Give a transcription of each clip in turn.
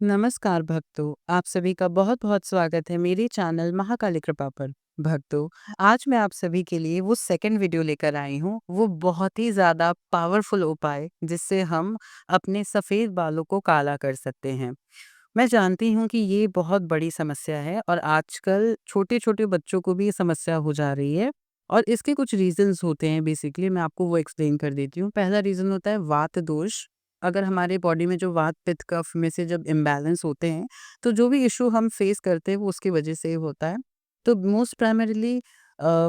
नमस्कार भक्तों, आप सभी का बहुत-बहुत स्वागत है मेरे चैनल महाकाली कृपा पर। भक्तों, आज मैं आप सभी के लिए वो सेकंड वीडियो लेकर आई हूँ, वो बहुत ही ज़्यादा पावरफुल उपाय जिससे हम अपने सफ़ेद बालों को काला कर सकते हैं। मैं जानती हूँ कि ये बहुत बड़ी समस्या है और आजकल छोटे-छोटे बच्चों को भी ये समस्या हो जा रही है और इसके कुछ रीज़न्स होते हैं बेसिकली मैं आपको वो एक्सप्लेन कर देती हूँ। पहला रीज़न होता है वात दोष। अगर हमारे बॉडी में जो वात, पित्त, कफ में से जब इम्बैलेंस होते हैं, तो जो भी इश्यू हम फेस करते हैं वो उसकी वजह से ही होता है। तो मोस्ट प्राइमरीली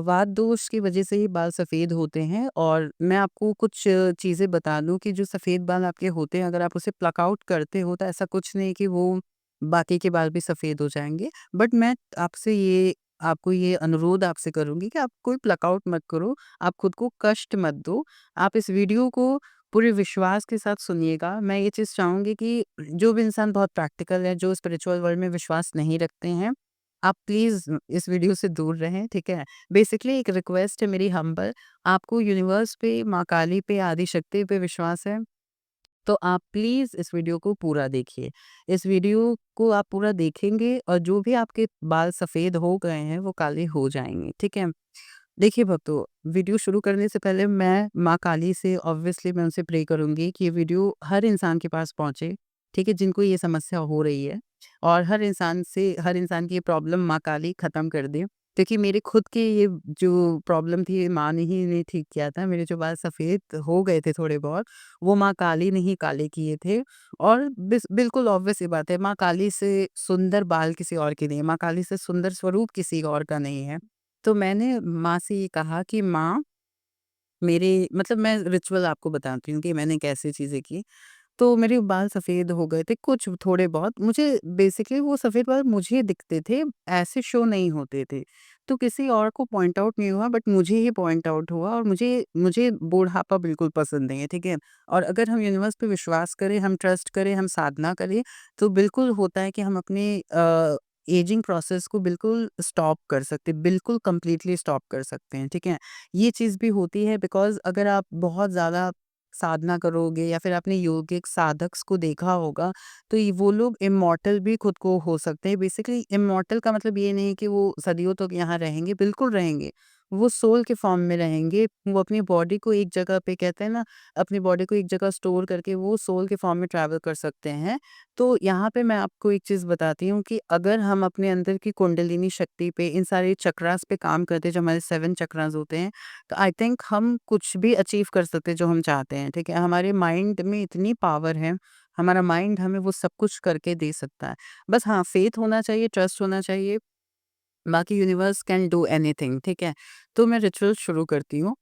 वात दोष की वजह से ही बाल सफ़ेद होते हैं और मैं आपको कुछ चीज़ें बता दूँ कि जो सफ़ेद बाल आपके होते हैं अगर आप उसे प्लक आउट करते हो तो ऐसा कुछ नहीं कि वो बाकी के बाल भी सफ़ेद हो जाएँगे। बट मैं आपसे ये आपको ये अनुरोध आपसे करूँगी कि आप कोई प्लक आउट मत करो, आप खुद को कष्ट मत दो। आप इस वीडियो को पूरे विश्वास के साथ सुनिएगा। मैं ये चीज़ चाहूँगी कि जो भी इंसान बहुत प्रैक्टिकल है, जो स्पिरिचुअल वर्ल्ड में विश्वास नहीं रखते हैं, आप प्लीज़ इस वीडियो से दूर रहें, ठीक है? बेसिकली एक रिक्वेस्ट है मेरी हम्बल, आपको यूनिवर्स पे, माँ काली पे, आदि शक्ति पे विश्वास है? तो आप प्लीज़ इस वीडियो को पूरा देखिए। इस वीडियो को आप पूरा देखेंगे और जो भी आपके बाल सफ़ेद हो गए हैं, वो काले हो जाएँगे, ठीक है? देखिए भक्तों, वीडियो शुरू करने से पहले मैं माँ काली से ऑब्वियसली मैं उनसे प्रे करूँगी कि ये वीडियो हर इंसान के पास पहुँचे, ठीक है? जिनको ये समस्या हो रही है और हर इंसान की ये प्रॉब्लम माँ काली ख़त्म कर दें। क्योंकि मेरे खुद की ये जो प्रॉब्लम थी, ये माँ ने ही इन्हें ठीक किया था। मेरे जो बाल सफ़ेद हो गए थे थोड़े बहुत, वो माँ काली ने ही काले किए थे और बिल्कुल ऑब्वियस सी बात है, माँ काली से सुंदर बाल किसी और के नहीं है, माँ काली से सुंदर स्वरूप किसी और का नहीं है। तो मैंने माँ से ये कहा कि माँ मेरे मतलब मैं रिचुअल आपको बताती हूँ कि मैंने कैसे चीज़ें की। तो मेरे बाल सफ़ेद हो गए थे कुछ थोड़े बहुत, मुझे बेसिकली वो सफ़ेद बाल मुझे दिखते थे, ऐसे शो नहीं होते थे। तो किसी और को पॉइंट आउट नहीं हुआ बट मुझे ही पॉइंट आउट हुआ और मुझे मुझे बूढ़ापा बिल्कुल पसंद नहीं है, ठीक है? और अगर हम यूनिवर्स पे विश्वास करें, हम ट्रस्ट करें, हम साधना करें, तो बिल्कुल होता है कि हम अपने एजिंग प्रोसेस को बिल्कुल स्टॉप कर सकते हैं, बिल्कुल कंप्लीटली स्टॉप कर सकते हैं, ठीक है? ये चीज़ भी होती है बिकॉज़ अगर आप बहुत ज़्यादा साधना करोगे या फिर आपने योगिक साधक्स को देखा होगा, तो ये वो लोग इम्मॉर्टल भी खुद को हो सकते हैं। बेसिकली इम्मॉर्टल का मतलब ये नहीं कि वो सदियों तक यहाँ रहेंगे, बिल्कुल रहेंगे। वो सोल के फॉर्म में रहेंगे, वो अपनी बॉडी को एक जगह पे कहते हैं ना, अपनी बॉडी को एक जगह स्टोर करके वो सोल के फॉर्म में ट्रैवल कर सकते हैं। तो यहाँ पे मैं आपको एक चीज़ बताती हूँ कि अगर हम अपने अंदर की कुंडलिनी शक्ति पे, इन सारे चक्रास पे काम करते हैं, जो हमारे 7 चक्रास होते हैं, तो आई थिंक हम कुछ भी अचीव कर सकते हैं जो हम चाहते हैं, ठीक है? हमारे माइंड में इतनी पावर है, हमारा माइंड हमें वो सब कुछ करके दे सकता है। बस हाँ, फेथ होना चाहिए, ट्रस्ट होना चाहिए, बाकी यूनिवर्स कैन डू एनीथिंग, ठीक है? तो मैं रिचुअल शुरू करती हूँ।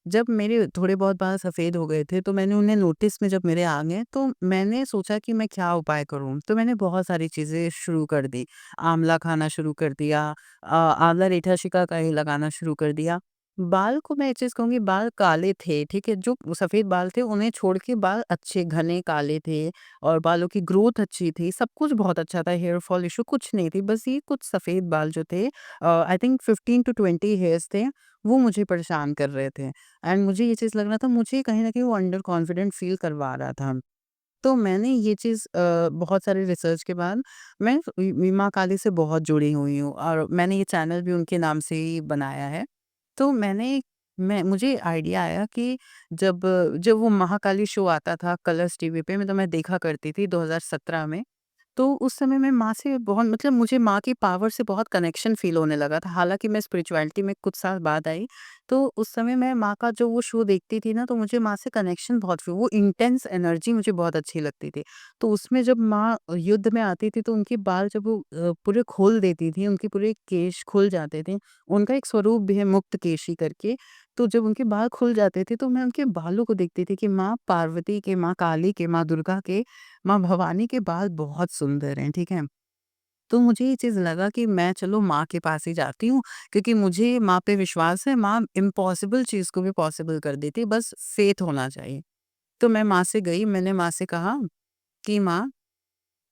जब मेरे थोड़े बहुत बाल सफ़ेद हो गए थे, तो मैंने उन्हें नोटिस में जब मेरे आ गए, तो मैंने सोचा कि मैं क्या उपाय करूँ? तो मैंने बहुत सारी चीज़ें शुरू कर दी। आँवला खाना शुरू कर दिया, आँवला रेठा शिकाकाई लगाना शुरू कर दिया। बाल को मैं एक चीज़ कहूँगी, बाल काले थे, ठीक है? जो सफ़ेद बाल थे, उन्हें छोड़ के बाल अच्छे घने काले थे और बालों की ग्रोथ अच्छी थी, सब कुछ बहुत अच्छा था, हेयर फॉल इश्यू कुछ नहीं थी। बस ये कुछ सफ़ेद बाल जो थे आई थिंक 15 टू 20 हेयर्स थे, वो मुझे परेशान कर रहे थे। एंड मुझे ये चीज़ लग रहा था, मुझे कहीं न कहीं वो अंडर कॉन्फिडेंट फ़ील करवा रहा था। तो मैंने ये चीज़ बहुत सारे रिसर्च के बाद मैं माँ काली से बहुत जुड़ी हुई हूँ और मैंने ये चैनल भी उनके नाम से ही बनाया है। तो मैं मुझे आइडिया आया कि जब जब वो महाकाली शो आता था कलर्स टीवी पे, मैं तो मैं देखा करती थी 2017 में। तो उस समय मैं माँ से बहुत मतलब मुझे माँ की पावर से बहुत कनेक्शन फ़ील होने लगा था। हालाँकि मैं स्पिरिचुअलिटी में कुछ साल बाद आई, तो उस समय मैं माँ का जो वो शो देखती थी ना, तो मुझे माँ से कनेक्शन बहुत वो इंटेंस एनर्जी मुझे बहुत अच्छी लगती थी। तो उसमें जब माँ युद्ध में आती थी, तो उनके बाल जब वो पूरे खोल देती थी, उनके पूरे केश खुल जाते थे। उनका एक स्वरूप भी है मुक्तकेशी करके, तो जब उनके बाल खुल जाते थे, तो मैं उनके बालों को देखती थी कि माँ पार्वती के, माँ काली के, माँ दुर्गा के, माँ भवानी के बाल बहुत सुंदर हैं, ठीक है? तो मुझे ये चीज़ लगा कि मैं चलो माँ के पास ही जाती हूँ, क्योंकि मुझे माँ पे विश्वास है, माँ इम्पॉसिबल चीज़ को भी पॉसिबल कर देती है, बस फ़ेथ होना चाहिए। तो मैं माँ से गई, मैंने माँ से कहा कि माँ,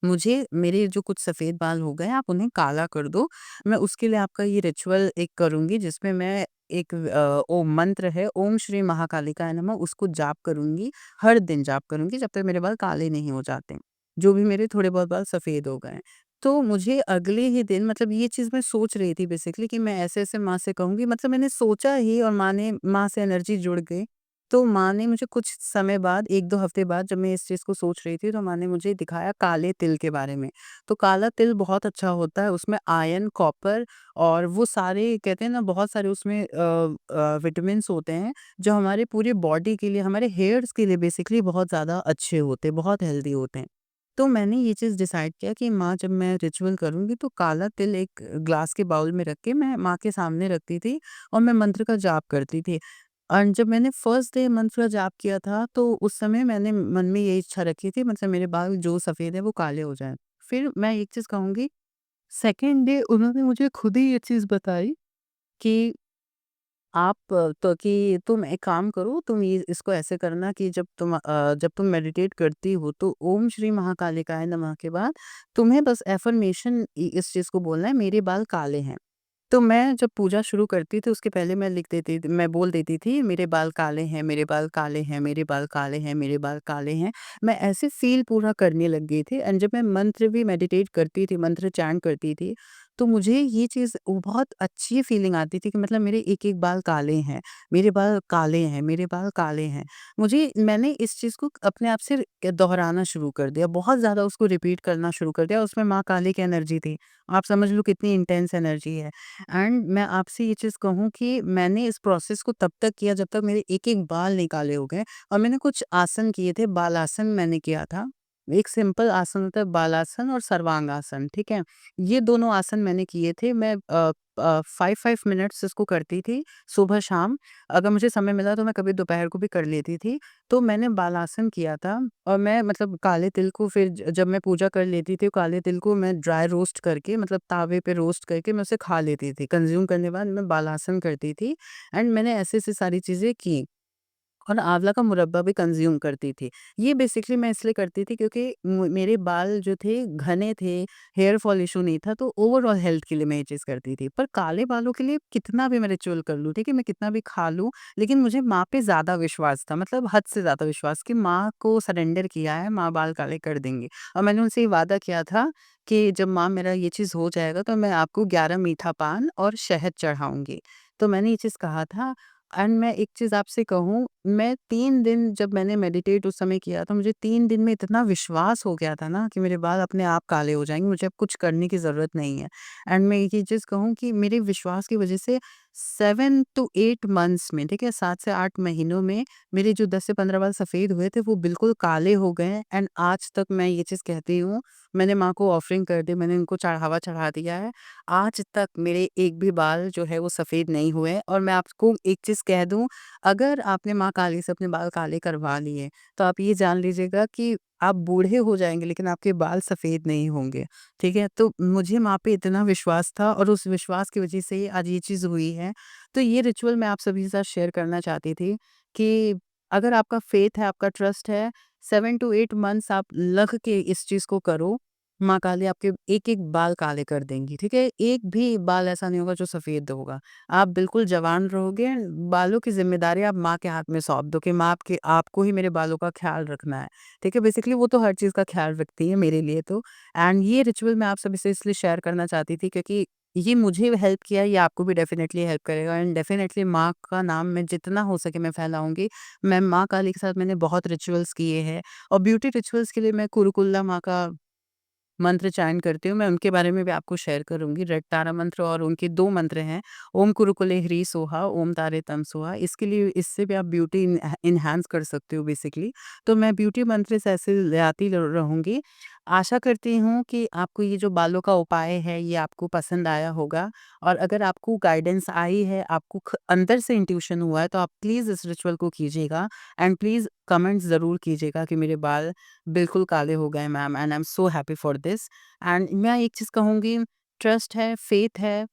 मुझे मेरे जो कुछ सफ़ेद बाल हो गए, आप उन्हें काला कर दो। मैं उसके लिए आपका ये रिचुअल एक करूँगी, जिसमें मैं एक ओम मंत्र है, ओम श्री महाकालिकाय नमः, उसको जाप करूँगी, हर दिन जाप करूँगी जब तक मेरे बाल काले नहीं हो जाते। जो भी मेरे थोड़े बहुत बाल सफ़ेद हो गए हैं। तो मुझे अगले ही दिन मतलब ये चीज़ मैं सोच रही थी बेसिकली कि मैं ऐसे-ऐसे माँ से कहूँगी, मतलब मैंने सोचा ही और माँ से एनर्जी जुड़ गई। तो माँ ने मुझे कुछ समय बाद 1-2 हफ्ते बाद जब मैं इस चीज़ को सोच रही थी, तो माँ ने मुझे दिखाया काले तिल के बारे में। तो काला तिल बहुत अच्छा होता है, उसमें आयरन, कॉपर और वो सारे कहते हैं ना बहुत सारे उसमें विटामिन्स होते हैं, जो हमारे पूरे बॉडी के लिए, हमारे हेयर्स के लिए बेसिकली बहुत ज़्यादा अच्छे होते हैं, बहुत हेल्दी होते हैं। तो मैंने ये चीज़ डिसाइड किया कि माँ जब मैं रिचुअल करूँगी तो काला तिल एक ग्लास के बाउल में रख के मैं माँ के सामने रखती थी और मैं मंत्र का जाप करती थी। और जब मैंने फर्स्ट डे मंत्र का जाप किया था, तो उस समय मैंने मन में ये इच्छा रखी थी, मतलब मेरे बाल जो सफ़ेद है वो काले हो जाएँ। फिर मैं एक चीज़ कहूँगी, सेकंड डे उन्होंने मुझे खुद ही ये चीज़ बताई कि आप तो कि तुम एक काम करो, तुम ये इसको ऐसे करना कि जब तुम मेडिटेट करती हो तो ओम श्री महाकालिकाय नमः के बाद तुम्हें बस अफ़र्मेशन इस चीज़ को बोलना है, मेरे बाल काले हैं। तो मैं जब पूजा शुरू करती थी उसके पहले मैं बोल देती थी, मेरे बाल काले हैं, मेरे बाल काले हैं, मेरे बाल काले हैं, मेरे बाल काले हैं। मैं ऐसे फ़ील पूरा करने लग गई थी एंड जब मैं मंत्र भी मेडिटेट करती थी, मंत्र चैंट करती थी, तो मुझे ये चीज़ बहुत अच्छी फ़ीलिंग आती थी कि मतलब मेरे एक-एक बाल काले हैं, मेरे बाल काले हैं, मेरे बाल काले हैं। मैंने इस चीज़ को अपने आप से दोहराना शुरू कर दिया, बहुत ज़्यादा उसको रिपीट करना शुरू कर दिया। उसमें माँ काली की एनर्जी थी। आप समझ लो कितनी इंटेंस एनर्जी है। एंड मैं आपसे ये चीज़ कहूँ कि मैंने इस प्रोसेस को तब तक किया जब तक मेरे एक-एक बाल नहीं काले हो गए और मैंने कुछ आसन किए थे, बालासन मैंने किया था। एक सिंपल आसन होता है बालासन और सर्वांगासन, ठीक है? ये दोनों आसन मैंने किए थे। मैं 5-5 मिनट्स इसको करती थी, सुबह-शाम। अगर मुझे समय मिला तो मैं कभी दोपहर को भी कर लेती थी। तो मैंने बालासन किया था और मैं मतलब काले तिल को फिर जब मैं पूजा कर लेती थी, काले तिल को मैं ड्राई रोस्ट करके मतलब तावे पे रोस्ट करके मैं उसे खा लेती थी। कंज़्यूम करने के बाद मैं बालासन करती थी एंड मैंने ऐसे-ऐसे सारी चीज़ें की। और आँवला का मुरब्बा भी कंज़्यूम करती थी। ये बेसिकली मैं इसलिए करती थी क्योंकि मेरे बाल जो थे घने थे, हेयर फॉल इश्यू नहीं था, तो ओवरऑल हेल्थ के लिए मैं ये चीज़ करती थी। पर काले बालों के लिए कितना भी मैं रिचुअल कर लूँ, ठीक है, मैं कितना भी खा लूँ, लेकिन मुझे माँ पे ज़्यादा विश्वास था, मतलब हद से ज़्यादा विश्वास कि माँ को सरेंडर किया है, माँ बाल काले कर देंगी। और मैंने उनसे ये वादा किया था कि जब माँ मेरा ये चीज़ हो जाएगा तो मैं आपको 11 मीठा पान और शहद चढ़ाऊँगी। तो मैंने ये चीज़ कहा था एंड मैं एक चीज़ आपसे कहूँ, मैं 3 दिन जब मैंने मेडिटेट उस समय किया तो मुझे 3 दिन में इतना विश्वास हो गया था ना कि मेरे बाल अपने आप काले हो जाएँगे, मुझे अब कुछ करने की ज़रूरत नहीं है। एंड मैं एक ये चीज़ कहूँ कि मेरे विश्वास की वज़ह से 7 टू 8 मंथ्स में, ठीक है, 7 से 8 महीनों में मेरे जो 10 से 15 बाल सफ़ेद हुए थे वो बिल्कुल काले हो गए हैं एंड आज तक मैं ये चीज़ कहती हूँ, मैंने माँ को ऑफरिंग कर दी, मैंने उनको चढ़ावा चढ़ा दिया है। आज तक मेरे एक भी बाल जो है वो सफ़ेद नहीं हुए हैं और मैं आपको एक चीज़ कह दूँ, अगर आपने माँ काली से अपने बाल काले करवा लिए, तो आप ये जान लीजिएगा कि आप बूढ़े हो जाएँगे लेकिन आपके बाल सफ़ेद नहीं होंगे, ठीक है? तो मुझे माँ पे इतना विश्वास था और उस विश्वास की वज़ह से ही आज ये चीज़ हुई है। तो ये रिचुअल मैं आप सभी के साथ शेयर करना चाहती थी कि अगर आपका फ़ेथ है, आपका ट्रस्ट है, 7 टू 8 मंथ्स आप लग के इस चीज़ को करो, माँ काली आपके एक-एक बाल काले कर देंगी, ठीक है? एक भी बाल ऐसा नहीं होगा जो सफ़ेद होगा। आप बिल्कुल जवान रहोगे, बालों की ज़िम्मेदारी आप माँ के हाथ में सौंप दो कि माँ आपको ही मेरे बालों का ख़्याल रखना है, ठीक है? बेसिकली वो तो हर चीज़ का ख़्याल रखती है मेरे लिए तो। एंड ये रिचुअल मैं आप सभी से इसलिए शेयर करना चाहती थी क्योंकि ये मुझे हेल्प किया, ये आपको भी डेफ़िनेटली हेल्प करेगा एंड डेफ़िनेटली माँ का नाम मैं जितना हो सके मैं फैलाऊँगी। मैं माँ काली के साथ मैंने बहुत रिचुअल्स किए हैं और ब्यूटी रिचुअल्स के लिए मैं कुरुकुल्ला माँ का मंत्र चयन करती हूँ, मैं उनके बारे में भी आपको शेयर करूँगी। रेड तारा मंत्र और उनके 2 मंत्र हैं, ओम कुरुकुले ह्रीं सोहा, ओम तारे तम सोहा। इससे भी आप ब्यूटी एनहांस कर सकते हो बेसिकली। तो मैं ब्यूटी मंत्र से ऐसे ले आती ल रहूँगी। आशा करती हूँ कि आपको ये जो बालों का उपाय है, ये आपको पसंद आया होगा और अगर आपको गाइडेंस आई है, आपको अंदर से इंट्यूशन हुआ है, तो आप प्लीज़ इस रिचुअल को कीजिएगा एंड प्लीज़ कमेंट ज़रूर कीजिएगा कि मेरे बाल बिल्कुल काले हो गए ma'am and I am so happy for this. And मैं एक चीज़ कहूँगी, ट्रस्ट है, फेथ है,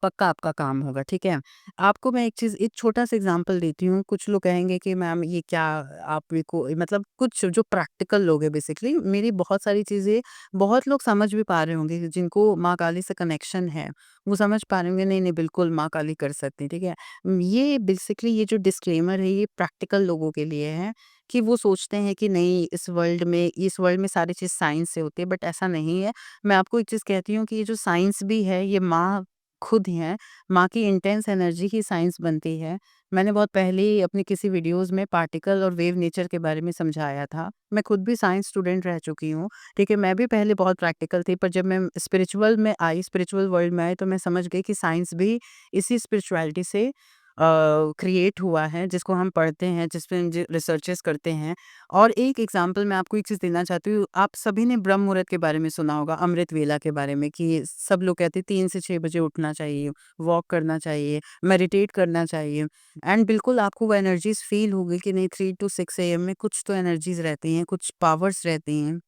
पक्का आपका काम होगा, ठीक है? आपको मैं एक छोटा-सा एग्ज़ाम्पल देती हूँ। कुछ लोग कहेंगे कि मैम ये क्या, आप मेरे को मतलब कुछ जो प्रैक्टिकल लोग हैं बेसिकली, मेरी बहुत सारी चीज़ें बहुत लोग समझ भी पा रहे होंगे कि जिनको माँ काली से कनेक्शन है, वो समझ पा रहे होंगे नहीं, नहीं बिल्कुल माँ काली कर सकती हैं, ठीक है? ये बेसिकली ये जो डिस्क्लेमर है ये प्रैक्टिकल लोगों के लिए है कि वो सोचते हैं कि नहीं, इस वर्ल्ड में सारी चीज़ साइंस से होती है, बट ऐसा नहीं है। मैं आपको एक चीज़ कहती हूँ कि ये जो साइंस भी है, ये माँ खुद ही हैं। माँ की इंटेंस एनर्जी ही साइंस बनती है। मैंने बहुत पहले ही अपनी किसी वीडियोज़ में पार्टिकल और वेव नेचर के बारे में समझाया था। मैं खुद भी साइंस स्टूडेंट रह चुकी हूँ, ठीक है? मैं भी पहले बहुत प्रैक्टिकल थी, पर जब मैं स्पिरिचुअल वर्ल्ड में आई, तो मैं समझ गई कि साइंस भी इसी स्पिरिचुअलिटी से क्रिएट हुआ है, जिसको हम पढ़ते हैं, जिस पे हम रिसर्चेस करते हैं। और एक एग्जांपल मैं आपको एक चीज़ देना चाहती हूँ। आप सभी ने ब्रह्म मुहूर्त के बारे में सुना होगा, अमृत वेला के बारे में, कि सब लोग कहते हैं 3 से 6 बजे उठना चाहिए, वॉक करना चाहिए, मेडिटेट करना चाहिए। एंड बिल्कुल आपको वो एनर्जीज़ फ़ील होगी कि नहीं, 3 टू 6 एएम में कुछ तो एनर्जीज़ रहती हैं, कुछ पावर्स रहती हैं।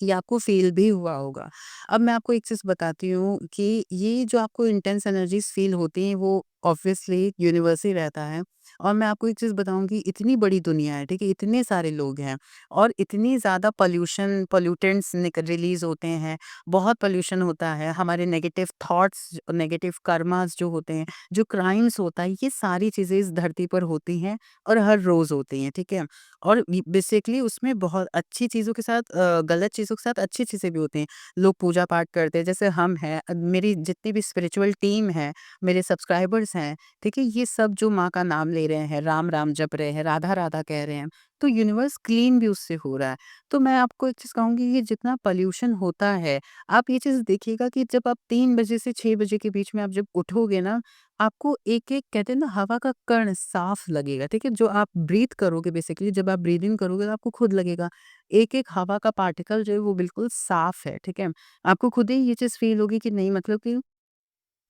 ये आपको फ़ील भी हुआ होगा। अब मैं आपको एक चीज़ बताती हूँ कि ये जो आपको इंटेंस एनर्जीज़ फ़ील होती हैं, वो ऑब्वियसली यूनिवर्स ही रहता है। और मैं आपको एक चीज़ बताऊँगी, इतनी बड़ी दुनिया है, ठीक है? इतने सारे लोग हैं और इतनी ज़्यादा पॉल्यूटेंट्स रिलीज़ होते हैं, बहुत पॉल्यूशन होता है, हमारे नेगेटिव थॉट्स, नेगेटिव कर्मास जो होते हैं, जो क्राइम्स होता है, ये सारी चीज़ें इस धरती पर होती हैं और हर रोज़ होती हैं, ठीक है? और बेसिकली उसमें बहुत अच्छी चीज़ों के साथ गलत चीज़ों के साथ अच्छी चीज़ें भी होती हैं। लोग पूजा पाठ करते हैं, जैसे हम हैं, मेरी जितनी भी स्पिरिचुअल टीम है, मेरे सब्सक्राइबर्स हैं, ठीक है? ये सब जो माँ का नाम ले रहे हैं, राम-राम जप रहे हैं, राधा-राधा कह रहे हैं, तो यूनिवर्स क्लीन भी उससे हो रहा है। तो मैं आपको एक चीज़ कहूँगी, ये जितना पॉल्यूशन होता है, आप ये चीज़ देखिएगा कि जब आप 3 बजे से 6 बजे के बीच में आप जब उठोगे ना, आपको एक-एक, कहते हैं ना, हवा का कण साफ लगेगा, ठीक है? जो आप ब्रीथ करोगे, बेसिकली जब आप ब्रीथ इन करोगे, तो आपको खुद लगेगा, एक-एक हवा का पार्टिकल जो है वो बिल्कुल साफ है, ठीक है? आपको खुद ही ये चीज़ फ़ील होगी कि नहीं, मतलब कि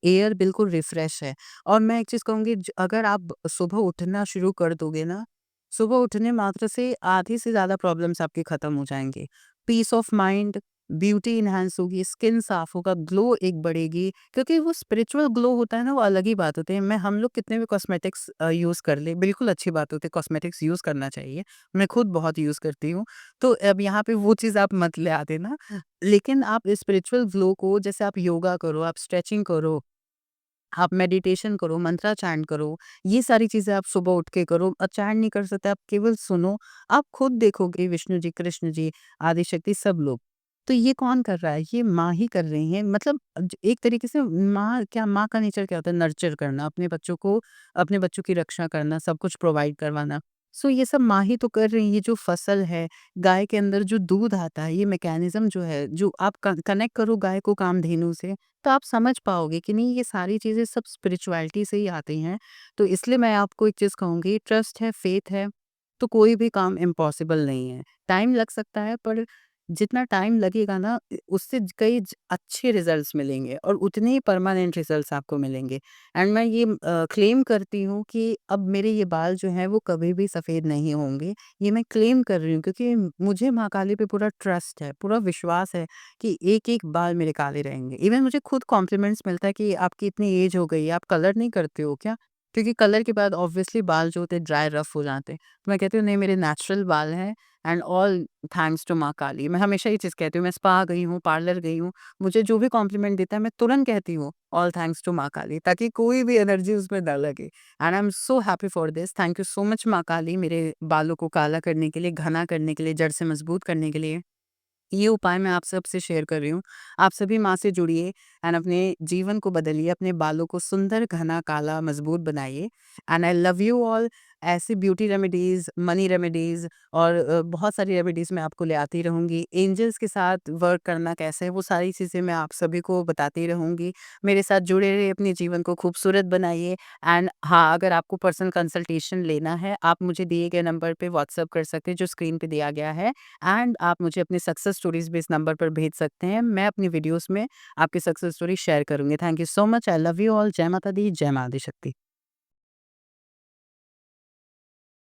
एयर बिल्कुल रिफ्रेश है। और मैं एक चीज़ कहूँगी, अगर आप सुबह उठना शुरू कर दोगे ना, सुबह उठने मात्र से आधी से ज़्यादा प्रॉब्लम्स आपकी ख़त्म हो जाएँगी। Peace of mind, beauty enhance होगी, स्किन साफ होगा, ग्लो एक बढ़ेगी, क्योंकि वो स्पिरिचुअल ग्लो होता है ना, वो अलग ही बात होती है। मैं हम लोग कितने भी कॉस्मेटिक्स यूज़ कर लें, बिल्कुल अच्छी बात होती है, कॉस्मेटिक्स यूज़ करना चाहिए। मैं खुद बहुत यूज़ करती हूँ। तो अब यहाँ पे वो चीज़ आप मत ले आते ना। लेकिन आप स्पिरिचुअल ग्लो को, जैसे आप योगा करो, आप स्ट्रेचिंग करो, आप मेडिटेशन करो, मंत्रा चैंट करो, ये सारी चीज़ें आप सुबह उठ के करो। चैंट नहीं कर सकते, आप केवल सुनो, आप खुद देखोगे विष्णु जी, कृष्ण जी, आदिशक्ति, सब लोग। तो ये कौन कर रहा है? ये माँ ही कर रही हैं। मतलब एक तरीके से माँ का नेचर क्या होता है? नर्चर करना, अपने बच्चों की रक्षा करना, सब कुछ प्रोवाइड करवाना। सो ये सब माँ ही तो कर रही हैं। ये जो फसल है, गाय के अंदर जो दूध आता है, ये मैकेनिज़्म जो है, जो आप कनेक्ट करो गाय को कामधेनु से, तो आप समझ पाओगे कि नहीं, ये सारी चीज़ें सब स्पिरिचुअलिटी से ही आती हैं। तो इसलिए मैं आपको एक चीज़ कहूँगी, ट्रस्ट है, फेथ है, तो कोई भी काम इम्पॉसिबल नहीं है। टाइम लग सकता है, पर जितना टाइम लगेगा ना, उससे कई अच्छे रिजल्ट्स मिलेंगे और उतने ही परमानेंट रिजल्ट्स आपको मिलेंगे। एंड मैं ये क्लेम करती हूँ कि अब मेरे ये बाल जो हैं, वो कभी भी सफ़ेद नहीं होंगे। ये मैं क्लेम कर रही हूँ, क्योंकि मुझे माँ काली पे पूरा ट्रस्ट है, पूरा विश्वास है कि एक-एक बाल मेरे काले रहेंगे। इवन मुझे खुद कॉम्प्लीमेंट्स मिलता है कि आपकी इतनी एज हो गई है, आप कलर नहीं करते हो क्या? क्योंकि कलर के बाद ऑब्वियसली बाल जो होते हैं ड्राई रफ हो जाते हैं। तो मैं कहती हूँ नहीं, मेरे नेचुरल बाल हैं, एंड ऑल थैंक्स टू माँ काली। मैं हमेशा ये चीज़ कहती हूँ, मैं स्पा गई हूँ, पार्लर गई हूँ, मुझे जो भी कॉम्प्लीमेंट देता है, मैं तुरंत कहती हूँ ऑल थैंक्स टू माँ काली, ताकि कोई भी एनर्जी उसमें ना लगे। And I am so happy for this. Thank you so much माँ काली, मेरे बालों को काला करने के लिए, घना करने के लिए, जड़ से मजबूत करने के लिए। ये उपाय मैं आप सबसे शेयर कर रही हूँ। आप सभी माँ से जुड़िए एंड अपने जीवन को बदलिए, अपने बालों को सुंदर, घना, काला, मज़बूत बनाइए। And I love you all. ऐसी ब्यूटी रेमेडीज़, मनी रेमेडीज़ और बहुत सारी रेमेडीज़ मैं आपको ले आती रहूँगी। एंजल्स के साथ वर्क करना कैसे है, वो सारी चीज़ें मैं आप सभी को बताती रहूँगी। मेरे साथ जुड़े रहिए, अपने जीवन को खूबसूरत बनाइए। एंड हाँ, अगर आपको पर्सनल कंसल्टेशन लेना है, आप मुझे दिए गए नंबर पे व्हाट्सएप कर सकते हैं, जो स्क्रीन पे दिया गया है। एंड आप मुझे अपनी सक्सेस स्टोरीज भी इस नंबर पर भेज सकते हैं। मैं अपनी वीडियोस में आपकी सक्सेस स्टोरी शेयर करूँगी। Thank you so much. I love you all. जय माता दी, जय माँ आदिशक्ति।